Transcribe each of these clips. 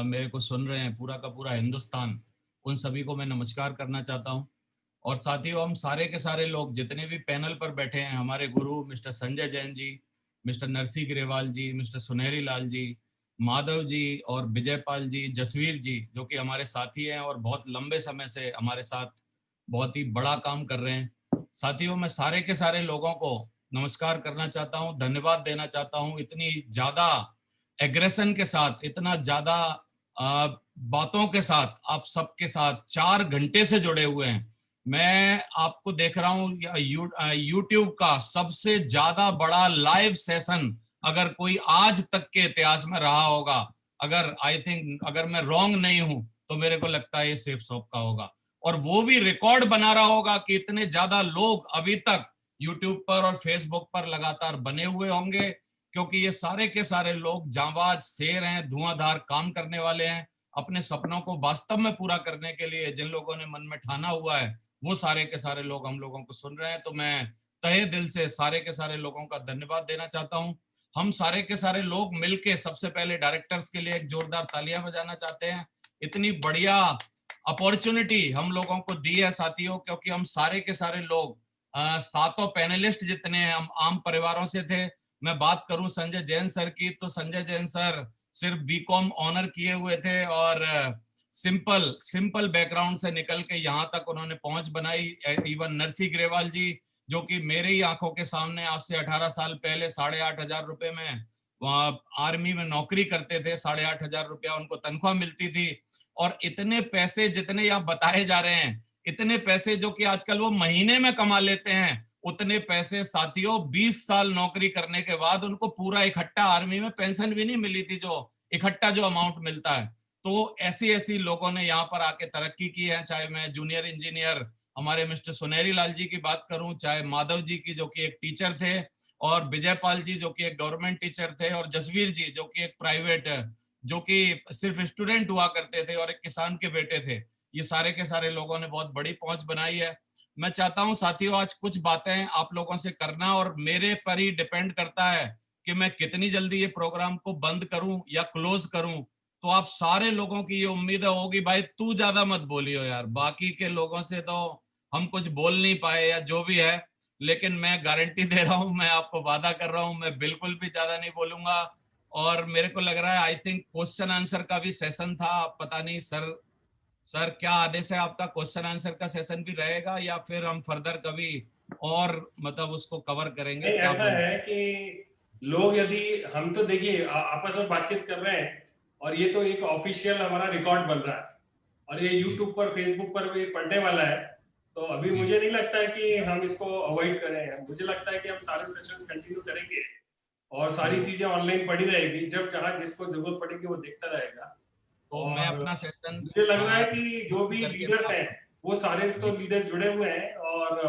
मेरे को सुन रहे हैं, पूरा का पूरा हिंदुस्तान, उन सभी को मैं नमस्कार करना चाहता हूं। और साथियों, हम सारे के सारे लोग जितने भी पैनल पर बैठे हैं, हमारे गुरु मिस्टर संजय जैन जी, मिस्टर नरसी ग्रेवाल जी, मिस्टर सुनहरी लाल जी, माधव जी और विजय पाल जी, जसवीर जी, जो कि हमारे साथी हैं और बहुत लंबे समय से हमारे साथ बहुत ही बड़ा काम कर रहे हैं। साथियों, मैं सारे के सारे लोगों को नमस्कार करना चाहता हूं, धन्यवाद देना चाहता हूं। इतनी ज्यादा एग्रेशन के साथ, इतना ज्यादा बातों के साथ आप सबके साथ 4 घंटे से जुड़े हुए हैं। मैं आपको देख रहा हूँ यूट्यूब का सबसे ज्यादा बड़ा लाइव सेशन अगर कोई आज तक के इतिहास में रहा होगा, अगर आई थिंक अगर मैं रॉन्ग नहीं हूं, तो मेरे को लगता है ये सेफ शॉप का होगा। और वो भी रिकॉर्ड बना रहा होगा कि इतने ज्यादा लोग अभी तक यूट्यूब पर और फेसबुक पर लगातार बने हुए होंगे, क्योंकि ये सारे के सारे लोग जांबाज शेर हैं, धुआंधार काम करने वाले हैं। अपने सपनों को वास्तव में पूरा करने के लिए जिन लोगों ने मन में ठाना हुआ है, वो सारे के सारे लोग हम लोगों को सुन रहे हैं। तो मैं तहे दिल से सारे के सारे लोगों का धन्यवाद देना चाहता हूं। हम सारे के सारे लोग मिलके सबसे पहले डायरेक्टर्स के लिए एक जोरदार तालियां बजाना चाहते हैं। इतनी बढ़िया अपॉर्चुनिटी हम लोगों को दी है साथियों, क्योंकि हम सारे के सारे लोग सातों पैनलिस्ट जितने हैं, हम आम परिवारों से थे। मैं बात करूं संजय जैन सर की, तो संजय जैन सर सिर्फ बीकॉम ऑनर किए हुए थे और सिंपल सिंपल बैकग्राउंड से निकल के यहाँ तक उन्होंने पहुंच बनाई। इवन नरसी ग्रेवाल जी, जो कि मेरे ही आंखों के सामने आज से 18 साल पहले 8,500 रुपए में वहाँ आर्मी में नौकरी करते थे, 8,500 रुपया उनको तनख्वाह मिलती थी। और इतने पैसे जितने यहाँ बताए जा रहे हैं, इतने पैसे जो कि आजकल वो महीने में कमा लेते हैं, उतने पैसे साथियों 20 साल नौकरी करने के बाद उनको पूरा इकट्ठा, आर्मी में पेंशन भी नहीं मिली थी, जो इकट्ठा जो अमाउंट मिलता है। तो ऐसी ऐसी लोगों ने यहाँ पर आके तरक्की की है। चाहे मैं जूनियर इंजीनियर हमारे मिस्टर सुनहरी लाल जी की बात करूं, चाहे माधव जी की जो कि एक टीचर थे, और विजय पाल जी जो कि एक गवर्नमेंट टीचर थे, और जसवीर जी जो कि एक प्राइवेट, जो कि सिर्फ स्टूडेंट हुआ करते थे और एक किसान के बेटे थे। ये सारे के सारे लोगों ने बहुत बड़ी पहुंच बनाई है। मैं चाहता हूं साथियों, आज कुछ बातें आप लोगों से करना और मेरे पर ही डिपेंड करता है कि मैं कितनी जल्दी ये प्रोग्राम को बंद करूं या क्लोज करूं। तो आप सारे लोगों की ये उम्मीद होगी, भाई तू ज्यादा मत बोलियो यार, बाकी के लोगों से तो हम कुछ बोल नहीं पाए या जो भी है। लेकिन मैं गारंटी दे रहा हूं, मैं आपको वादा कर रहा हूं, मैं बिल्कुल भी ज्यादा नहीं बोलूंगा। और मेरे को लग रहा है आई थिंक क्वेश्चन आंसर का भी सेशन था, पता नहीं सर, सर क्या आदेश है आपका, क्वेश्चन आंसर का सेशन भी रहेगा या फिर हम फर्दर कभी और मतलब उसको कवर करेंगे, नहीं, क्या ऐसा बोल? है कि लोग यदि हम तो देखिए आपस में बातचीत कर रहे हैं और ये तो एक ऑफिशियल हमारा रिकॉर्ड बन रहा है और ये जी यूट्यूब पर फेसबुक पर भी पढ़ने वाला है। तो अभी जी मुझे नहीं लगता है कि हम इसको अवॉइड करें। मुझे लगता है कि हम सारे सेशंस कंटिन्यू करेंगे और जी। सारी चीजें ऑनलाइन पड़ी रहेगी। जब जहाँ जिसको जरूरत पड़ेगी वो देखता रहेगा। तो मैं और अपना सेशन मुझे लग रहा है कि जो खत्म भी करके मैं लीडर्स हैं आपको। वो सारे जी तो लीडर्स जुड़े हुए हैं और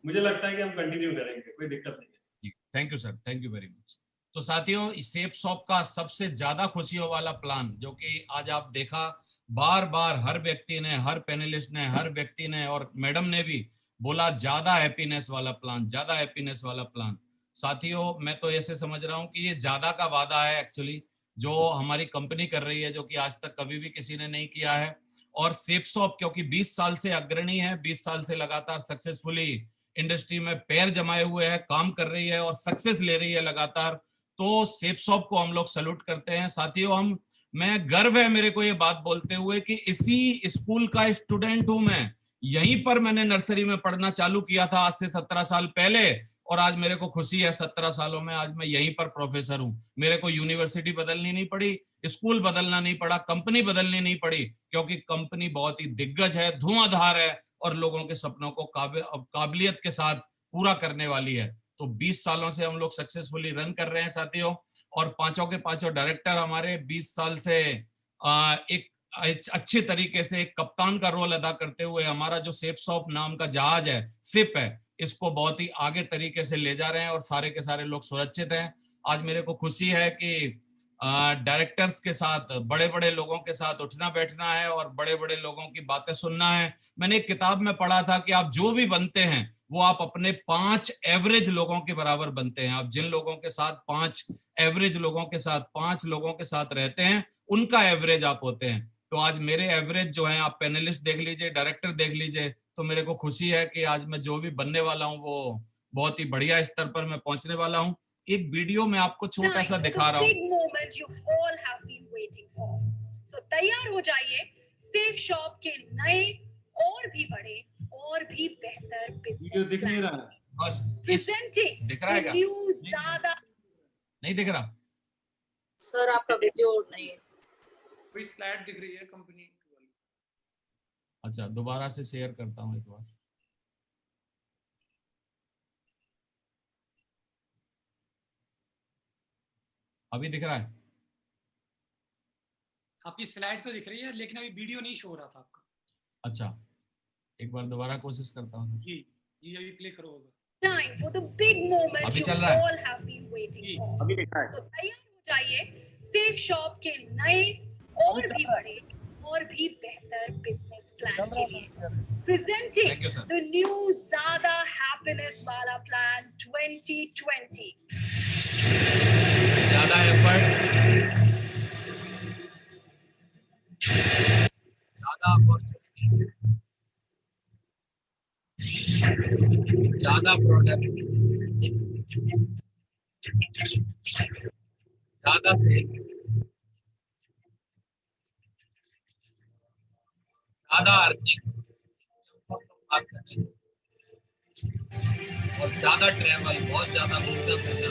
मुझे लगता है कि हम कंटिन्यू करेंगे, कोई दिक्कत नहीं है। जी, thank you sir, thank you very much. तो साथियों, सेफ शॉप का सबसे ज्यादा खुशियों वाला प्लान जो कि आज आप देखा, बार बार हर व्यक्ति ने, हर पैनलिस्ट ने, हर व्यक्ति ने और मैडम ने भी बोला, ज्यादा हैप्पीनेस वाला प्लान, ज्यादा हैप्पीनेस वाला प्लान। साथियों, मैं तो ऐसे समझ रहा हूँ कि ये ज्यादा का वादा है एक्चुअली, जो हमारी कंपनी कर रही है, जो कि आज तक कभी भी किसी ने नहीं किया है। और सेफ शॉप क्योंकि 20 साल से अग्रणी है, 20 साल से लगातार सक्सेसफुली इंडस्ट्री में पैर जमाए हुए है, काम कर रही है और सक्सेस ले रही है लगातार। तो सेफ शॉप को हम लोग सल्यूट करते हैं साथियों। हम, मैं गर्व है मेरे को ये बात बोलते हुए कि इसी स्कूल का स्टूडेंट हूं मैं। यहीं पर मैंने नर्सरी में पढ़ना चालू किया था आज से 17 साल पहले, और आज मेरे को खुशी है 17 सालों में आज मैं यहीं पर प्रोफेसर हूं। मेरे को यूनिवर्सिटी बदलनी नहीं पड़ी, स्कूल बदलना नहीं पड़ा, कंपनी बदलनी नहीं पड़ी, क्योंकि कंपनी बहुत ही दिग्गज है, धुआंधार है और लोगों के सपनों को काबिलियत के साथ पूरा करने वाली है। तो 20 सालों से हम लोग सक्सेसफुली रन कर रहे हैं साथियों। और पांचों के पांचों डायरेक्टर हमारे 20 साल से एक अच्छे तरीके से एक कप्तान का रोल अदा करते हुए हमारा जो सेफ शॉप नाम का जहाज है, सिप है, इसको बहुत ही आगे तरीके से ले जा रहे हैं और सारे के सारे लोग सुरक्षित हैं। आज मेरे को खुशी है कि डायरेक्टर्स के साथ, बड़े बड़े लोगों के साथ उठना बैठना है और बड़े बड़े लोगों की बातें सुनना है। मैंने एक किताब में पढ़ा था कि आप जो भी बनते हैं वो आप अपने 5 एवरेज लोगों के बराबर बनते हैं। आप जिन लोगों के साथ 5 एवरेज लोगों के साथ, 5 लोगों के साथ रहते हैं, उनका एवरेज आप होते हैं। तो आज मेरे एवरेज जो है, आप पैनलिस्ट देख लीजिए, डायरेक्टर देख लीजिए, तो मेरे को खुशी है कि आज मैं जो भी बनने वाला हूँ वो बहुत ही बढ़िया स्तर पर मैं पहुंचने वाला हूँ। एक वीडियो में आपको छोटा सा दिखा रहा हूँ। Big moment you all have been waiting for. So तैयार हो जाइए सेफ शॉप के नए और भी बड़े और भी बेहतर वीडियो दिख नहीं रहा है। बस प्रेजेंटिंग दिख रहा है क्या? न्यू ज्यादा नहीं दिख रहा सर, आपका वीडियो नहीं। कोई स्लाइड दिख रही है कंपनी वाली। अच्छा, दोबारा से शेयर करता हूँ एक बार। अभी दिख रहा है? आपकी स्लाइड तो दिख रही है लेकिन अभी वीडियो नहीं शो हो रहा था आपका। अच्छा, एक बार दोबारा कोशिश करता हूँ। जी जी, अभी प्ले करो होगा। Time for the big moment अभी यू चल रहा है? All have been waiting for. अभी दिखा है। सो तैयार हो जाइए सेफ शॉप के नए और भी बड़े और भी बेहतर बिजनेस प्लान के लिए। Thank you, presenting sir. The new ज्यादा हैप्पीनेस वाला प्लान 2020। ज्यादा एफर्ट, ज्यादा अपॉर्चुनिटी, ज्यादा प्रोडक्ट, ज्यादा सेल, ज्यादा अर्निंग और ज्यादा ट्रेवल, बहुत ज्यादा घूमना फिरना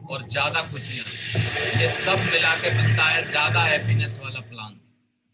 और ज्यादा खुशियां, ये सब मिला के बनता है ज्यादा हैप्पीनेस वाला प्लान।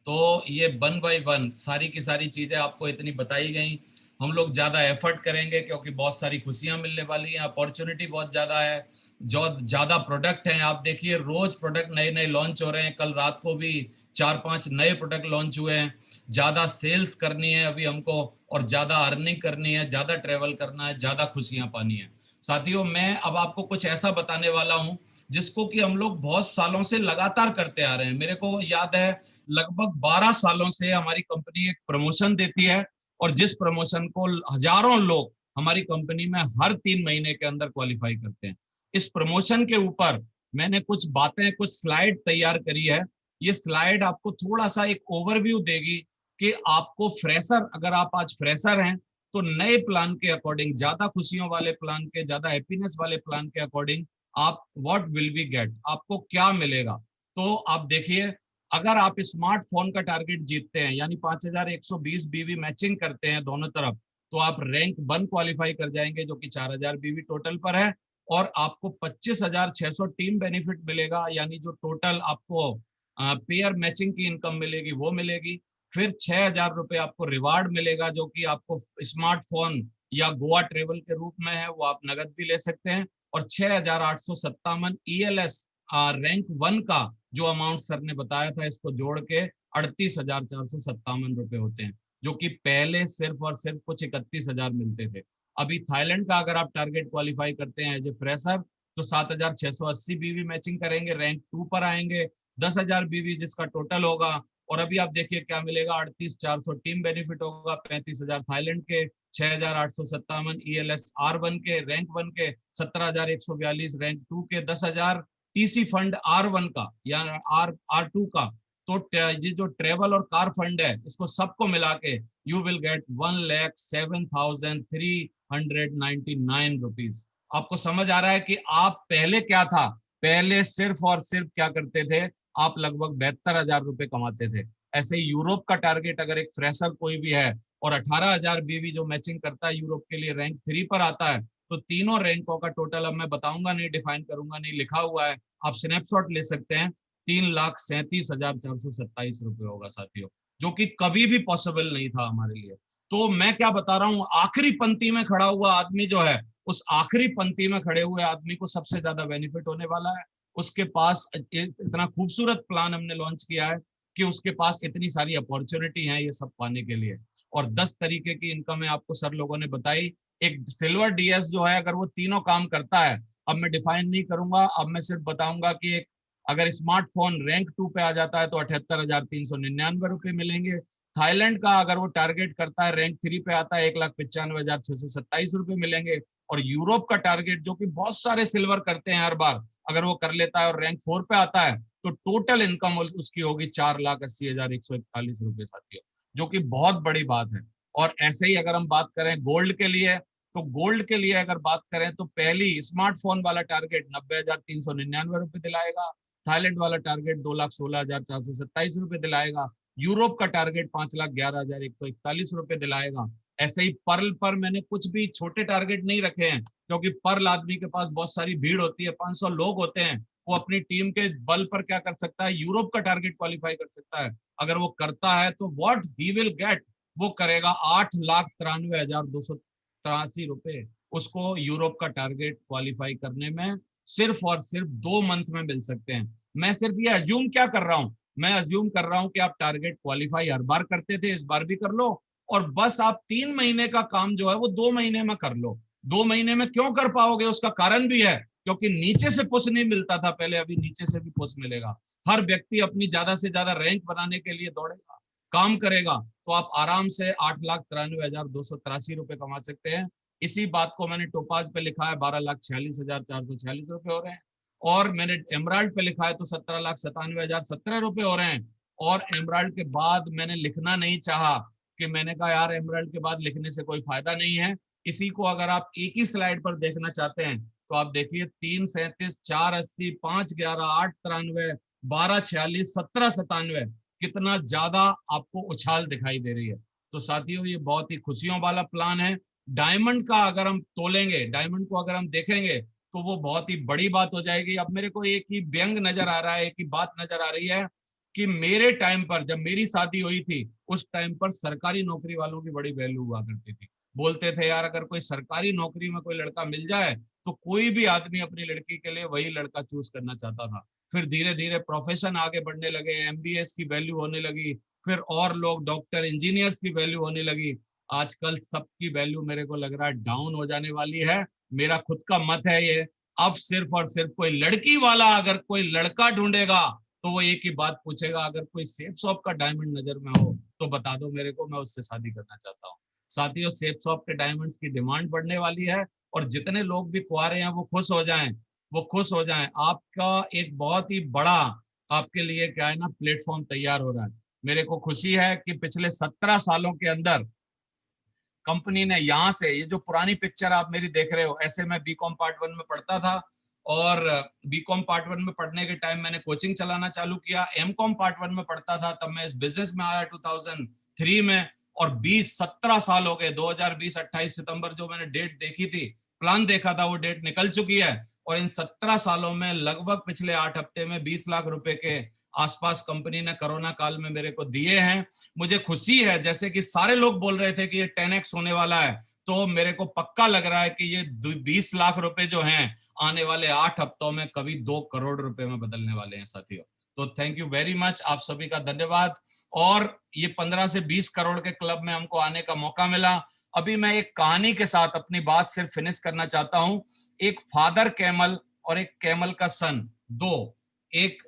तो ये 1 बाय 1 सारी की सारी चीजें आपको इतनी बताई गई। हम लोग ज्यादा एफर्ट करेंगे क्योंकि बहुत सारी खुशियां मिलने वाली हैं, अपॉर्चुनिटी बहुत ज्यादा है, जो ज्यादा प्रोडक्ट हैं। आप देखिए रोज प्रोडक्ट नए नए लॉन्च हो रहे हैं। कल रात को भी 4-5 नए प्रोडक्ट लॉन्च हुए हैं। ज्यादा सेल्स करनी है अभी हमको, और ज्यादा अर्निंग करनी है, ज्यादा ट्रेवल करना है, ज्यादा खुशियां पानी है। साथियों, मैं अब आपको कुछ ऐसा बताने वाला हूं जिसको कि हम लोग बहुत सालों से लगातार करते आ रहे हैं। मेरे को याद है लगभग 12 सालों से हमारी कंपनी एक प्रमोशन देती है, और जिस प्रमोशन को हजारों लोग हमारी कंपनी में हर 3 महीने के अंदर क्वालिफाई करते हैं। इस प्रमोशन के ऊपर मैंने कुछ बातें, कुछ स्लाइड तैयार करी है। ये स्लाइड आपको थोड़ा सा एक ओवरव्यू देगी कि आपको फ्रेशर, अगर आप आज फ्रेशर हैं तो नए प्लान के अकॉर्डिंग, ज्यादा खुशियों वाले प्लान के, ज्यादा हैप्पीनेस वाले प्लान के अकॉर्डिंग आप व्हाट विल बी गेट, आपको क्या मिलेगा। तो आप देखिए, अगर आप स्मार्टफोन का टारगेट जीतते हैं, यानी 5120 बीवी मैचिंग करते हैं दोनों तरफ, तो आप रैंक 1 क्वालिफाई कर जाएंगे, जो कि 4000 बीवी टोटल पर है। और आपको 25,600 टीम बेनिफिट मिलेगा, यानी जो टोटल आपको पेयर मैचिंग की इनकम मिलेगी वो मिलेगी। फिर 6,000 रुपए आपको रिवार्ड मिलेगा, जो कि आपको स्मार्टफोन या गोवा ट्रेवल के रूप में है, वो आप नगद भी ले सकते हैं। और 6,857 ELS रैंक 1 का जो अमाउंट सर ने बताया था, इसको जोड़ के 38,457 रुपए होते हैं, जो कि पहले सिर्फ और सिर्फ कुछ 31,000 मिलते थे। अभी थाईलैंड का अगर आप टारगेट क्वालिफाई करते हैं एज ए फ्रेशर, तो 7,680 बीवी मैचिंग करेंगे, रैंक 2 पर आएंगे, 10,000 बीवी जिसका टोटल होगा। और अभी आप देखिए क्या मिलेगा, 38,400 टीम बेनिफिट होगा, 35,000 थाईलैंड के, 6,857 ELS R1 के, रैंक 1 के, 17,142 रैंक 2 के, 10,000 TC फंड R1 का या R2 का। तो ये जो ट्रेवल और कार फंड है, इसको सबको मिला के यू विल गेट 1,07,399 रुपीज। आपको समझ आ रहा है कि आप पहले क्या था, पहले सिर्फ और सिर्फ क्या करते थे, आप लगभग 72,000 रुपए कमाते थे। ऐसे ही यूरोप का टारगेट अगर एक फ्रेशर कोई भी है और 18,000 बीवी जो मैचिंग करता है यूरोप के लिए, रैंक 3 पर आता है, तो तीनों रैंकों का टोटल अब मैं बताऊंगा नहीं, डिफाइन करूंगा नहीं, लिखा हुआ है, आप स्नैपशॉट ले सकते हैं, 3,37,427 रुपए होगा साथियों, जो कि कभी भी पॉसिबल नहीं था हमारे लिए। तो मैं क्या बता रहा हूं, आखिरी पंक्ति में खड़ा हुआ आदमी जो है, उस आखिरी पंक्ति में खड़े हुए आदमी को सबसे ज्यादा बेनिफिट होने वाला है। उसके पास इतना खूबसूरत प्लान हमने लॉन्च किया है कि उसके पास इतनी सारी अपॉर्चुनिटी है ये सब पाने के लिए। और 10 तरीके की इनकम है, आपको सर लोगों ने बताई। एक सिल्वर DS जो है, अगर वो तीनों काम करता है, अब मैं डिफाइन नहीं करूंगा, अब मैं सिर्फ बताऊंगा कि एक अगर स्मार्टफोन रैंक 2 पे आ जाता है तो 78,399 रुपए मिलेंगे। थाईलैंड का अगर वो टारगेट करता है, रैंक 3 पे आता है, 1,95,627 रुपए मिलेंगे। और यूरोप का टारगेट, जो कि बहुत सारे सिल्वर करते हैं हर बार, अगर वो कर लेता है और रैंक 4 पे आता है तो टोटल इनकम उसकी होगी 4,80,141 रुपए साथियों, जो कि बहुत बड़ी बात है। और ऐसे ही अगर हम बात करें गोल्ड के लिए, तो गोल्ड के लिए अगर बात करें तो पहली स्मार्टफोन वाला टारगेट 90,399 रुपए दिलाएगा, थाईलैंड वाला टारगेट 2,16,427 रुपए दिलाएगा, यूरोप का टारगेट 5,11,141 रुपए दिलाएगा। ऐसे ही पर्ल पर मैंने कुछ भी छोटे टारगेट नहीं रखे हैं, क्योंकि पर्ल आदमी के पास बहुत सारी भीड़ होती है, 500 लोग होते हैं, वो अपनी टीम के बल पर क्या कर सकता है, यूरोप का टारगेट क्वालिफाई कर सकता है। अगर वो करता है तो व्हाट ही विल गेट, वो करेगा 8,93,283 रुपए, उसको यूरोप का टारगेट क्वालिफाई करने में सिर्फ और सिर्फ 2 मंथ में मिल सकते हैं। मैं सिर्फ ये अज्यूम क्या कर रहा हूं, मैं अज्यूम कर रहा हूं कि आप टारगेट क्वालिफाई हर बार करते थे, इस बार भी कर लो, और बस आप 3 महीने का काम जो है वो 2 महीने में कर लो। 2 महीने में क्यों कर पाओगे, उसका कारण भी है, क्योंकि नीचे से पुश नहीं मिलता था पहले, अभी नीचे से भी पुश मिलेगा। हर व्यक्ति अपनी ज्यादा से ज्यादा रैंक बनाने के लिए दौड़ेगा, काम करेगा, तो आप आराम से 8,93,283 रुपए कमा सकते हैं। इसी बात को मैंने टोपाज पे लिखा है, 12,46,446 रुपए हो रहे हैं, और मैंने एमराल्ड पे लिखा है तो 17,97,017 रुपए हो रहे हैं। और एमराल्ड के बाद मैंने लिखना नहीं चाहा, कि मैंने कहा यार एमराल्ड के बाद लिखने से कोई फायदा नहीं है। इसी को अगर आप एक ही स्लाइड पर देखना चाहते हैं तो आप देखिए 3,37, 4,80, 5,11, 8,93, 12,46, 17,97, कितना ज्यादा आपको उछाल दिखाई दे रही है। तो साथियों ये बहुत ही खुशियों वाला प्लान है। डायमंड का अगर हम तोलेंगे, डायमंड को अगर हम देखेंगे तो वो बहुत ही बड़ी बात हो जाएगी। अब मेरे को एक ही व्यंग नजर आ रहा है, एक ही बात नजर आ रही है कि मेरे टाइम पर जब मेरी शादी हुई थी उस टाइम पर सरकारी नौकरी वालों की बड़ी वैल्यू हुआ करती थी। बोलते थे यार अगर कोई सरकारी नौकरी में कोई लड़का मिल जाए तो कोई भी आदमी अपनी लड़की के लिए वही लड़का चूज करना चाहता था। फिर धीरे धीरे प्रोफेशन आगे बढ़ने लगे, एमबीएस की वैल्यू होने लगी, फिर और लोग डॉक्टर इंजीनियर्स की वैल्यू होने लगी। आजकल सबकी वैल्यू मेरे को लग रहा है डाउन हो जाने वाली है, मेरा खुद का मत है ये। अब सिर्फ और सिर्फ कोई लड़की वाला अगर कोई लड़का ढूंढेगा तो वो एक ही बात पूछेगा, अगर कोई सेफ शॉप का डायमंड नजर में हो तो बता दो मेरे को, मैं उससे शादी करना चाहता हूँ। साथियों सेफ शॉप के डायमंड्स की डिमांड बढ़ने वाली है, और जितने लोग भी कुंवारे हैं वो खुश हो जाएं, वो खुश हो जाएं। आपका एक बहुत ही बड़ा आपके लिए क्या है ना प्लेटफॉर्म तैयार हो रहा है। मेरे को खुशी है कि पिछले 17 सालों के अंदर कंपनी ने यहाँ से, ये जो पुरानी पिक्चर आप मेरी देख रहे हो, ऐसे मैं बीकॉम पार्ट 1 में पढ़ता था, और बीकॉम पार्ट 1 में पढ़ने के टाइम मैंने कोचिंग चलाना चालू किया। एमकॉम पार्ट 1 में पढ़ता था तब मैं इस बिजनेस में आया 2003 में, और 17 साल हो गए। 2020 28 सितंबर जो मैंने डेट देखी थी, प्लान देखा था, वो डेट निकल चुकी है। और इन 17 सालों में लगभग पिछले 8 हफ्ते में 20 लाख रुपए के आसपास कंपनी ने कोरोना काल में मेरे को दिए हैं। मुझे खुशी है, जैसे कि सारे लोग बोल रहे थे कि ये 10x होने वाला है, तो मेरे को पक्का लग रहा है कि ये 20 लाख रुपए जो हैं आने वाले 8 हफ्तों में कभी 2 करोड़ रुपए में बदलने वाले हैं साथियों। तो थैंक यू वेरी मच, आप सभी का धन्यवाद। और ये 15 से 20 करोड़ के क्लब में हमको आने का मौका मिला। अभी मैं एक कहानी के साथ अपनी बात सिर्फ फिनिश करना चाहता हूं। एक फादर कैमल और एक कैमल का सन, दो, एक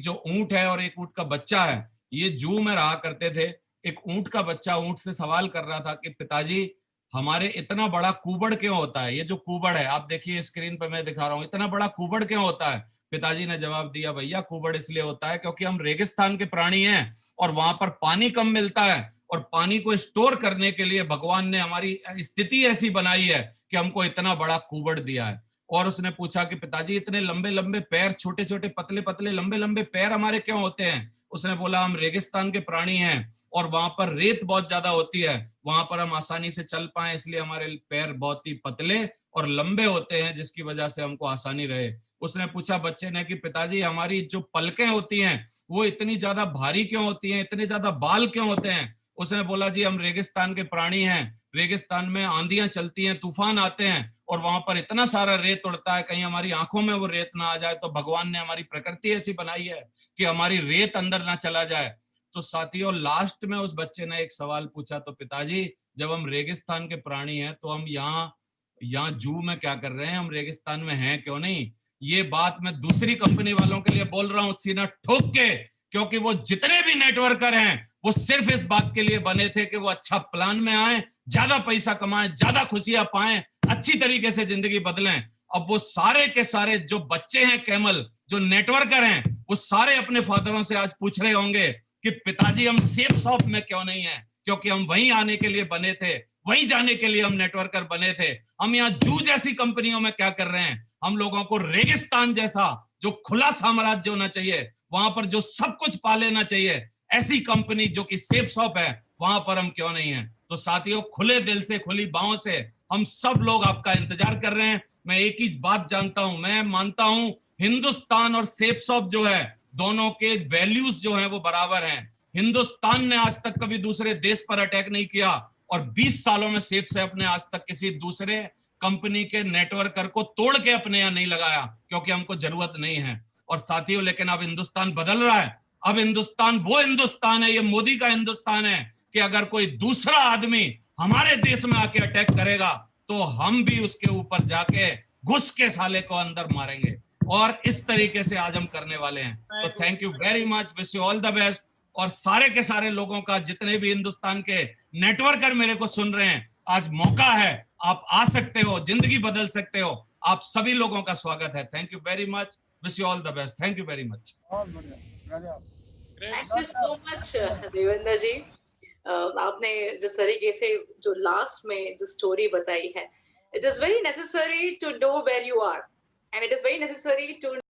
जो ऊंट है और एक ऊंट का बच्चा है, ये जू में रहा करते थे। एक ऊंट का बच्चा ऊंट से सवाल कर रहा था कि पिताजी हमारे इतना बड़ा कुबड़ क्यों होता है, ये जो कुबड़ है आप देखिए स्क्रीन पर मैं दिखा रहा हूं, इतना बड़ा कुबड़ क्यों होता है। पिताजी ने जवाब दिया, भैया कुबड़ इसलिए होता है क्योंकि हम रेगिस्तान के प्राणी हैं और वहां पर पानी कम मिलता है, और पानी को स्टोर करने के लिए भगवान ने हमारी स्थिति ऐसी बनाई है कि हमको इतना बड़ा कुबड़ दिया है। और उसने पूछा कि पिताजी इतने लंबे लंबे पैर, छोटे छोटे पतले पतले लंबे लंबे पैर हमारे क्यों होते हैं। उसने बोला हम रेगिस्तान के प्राणी हैं और वहां पर रेत बहुत ज्यादा होती है, वहां पर हम आसानी से चल पाए, इसलिए हमारे पैर बहुत ही पतले और लंबे होते हैं, जिसकी वजह से हमको आसानी रहे। उसने पूछा बच्चे ने कि पिताजी हमारी जो पलकें होती हैं वो इतनी ज्यादा भारी क्यों होती हैं, इतने ज्यादा बाल क्यों होते हैं। उसने बोला जी हम रेगिस्तान के प्राणी हैं, रेगिस्तान में आंधियां चलती हैं, तूफान आते हैं और वहां पर इतना सारा रेत उड़ता है, कहीं हमारी आंखों में वो रेत ना आ जाए, तो भगवान ने हमारी प्रकृति ऐसी बनाई है कि हमारी रेत अंदर ना चला जाए। तो साथियों लास्ट में उस बच्चे ने एक सवाल पूछा, तो पिताजी जब हम रेगिस्तान के प्राणी हैं तो हम यहाँ जू में क्या कर रहे हैं, हम रेगिस्तान में हैं क्यों नहीं। ये बात मैं दूसरी कंपनी वालों के लिए बोल रहा हूं सीना ठोक के, क्योंकि वो जितने भी नेटवर्कर हैं वो सिर्फ इस बात के लिए बने थे कि वो अच्छा प्लान में आए, ज्यादा पैसा कमाएं, ज्यादा खुशियां पाएं, अच्छी तरीके से जिंदगी बदलें। अब वो सारे के सारे जो बच्चे हैं कैमल, जो नेटवर्कर हैं, वो सारे अपने फादरों से आज पूछ रहे होंगे कि पिताजी हम सेफ शॉप में क्यों नहीं है, क्योंकि हम वहीं आने के लिए बने थे, वहीं जाने के लिए हम नेटवर्कर बने थे। हम यहाँ जू जैसी कंपनियों में क्या कर रहे हैं? हम लोगों को रेगिस्तान जैसा जो खुला साम्राज्य होना चाहिए, वहां पर जो सब कुछ पा लेना चाहिए, ऐसी कंपनी जो कि सेफ शॉप है, वहां पर हम क्यों नहीं है? तो साथियों, खुले दिल से, खुली बाहों से हम सब लोग आपका इंतजार कर रहे हैं। मैं एक ही बात जानता हूं, मैं मानता हूं हिंदुस्तान और सेफ शॉप जो है, दोनों के वैल्यूज जो हैं वो बराबर हैं। हिंदुस्तान ने आज तक कभी दूसरे देश पर अटैक नहीं किया और 20 सालों में सेफ शॉप ने आज तक किसी दूसरे कंपनी के नेटवर्कर को तोड़ के अपने यहाँ नहीं लगाया, क्योंकि हमको जरूरत नहीं है। और साथियों, लेकिन अब हिंदुस्तान बदल रहा है। अब हिंदुस्तान वो हिंदुस्तान है, ये मोदी का हिंदुस्तान है कि अगर कोई दूसरा आदमी हमारे देश में आके अटैक करेगा तो हम भी उसके ऊपर जाके घुस के साले को अंदर मारेंगे। और इस तरीके से आज हम करने वाले हैं। तो thank you very much, wish you all the best. और सारे के सारे लोगों का, जितने भी हिंदुस्तान के नेटवर्कर मेरे को सुन रहे हैं, आज मौका है, आप आ सकते हो, जिंदगी बदल सकते हो। आप सभी लोगों का स्वागत है। Thank you very much, wish you all the best. Thank you very much. Thank you so much Devendra ji. आपने जिस तरीके से जो लास्ट में जो स्टोरी बताई है, it is very necessary to know where you are and it is very necessary to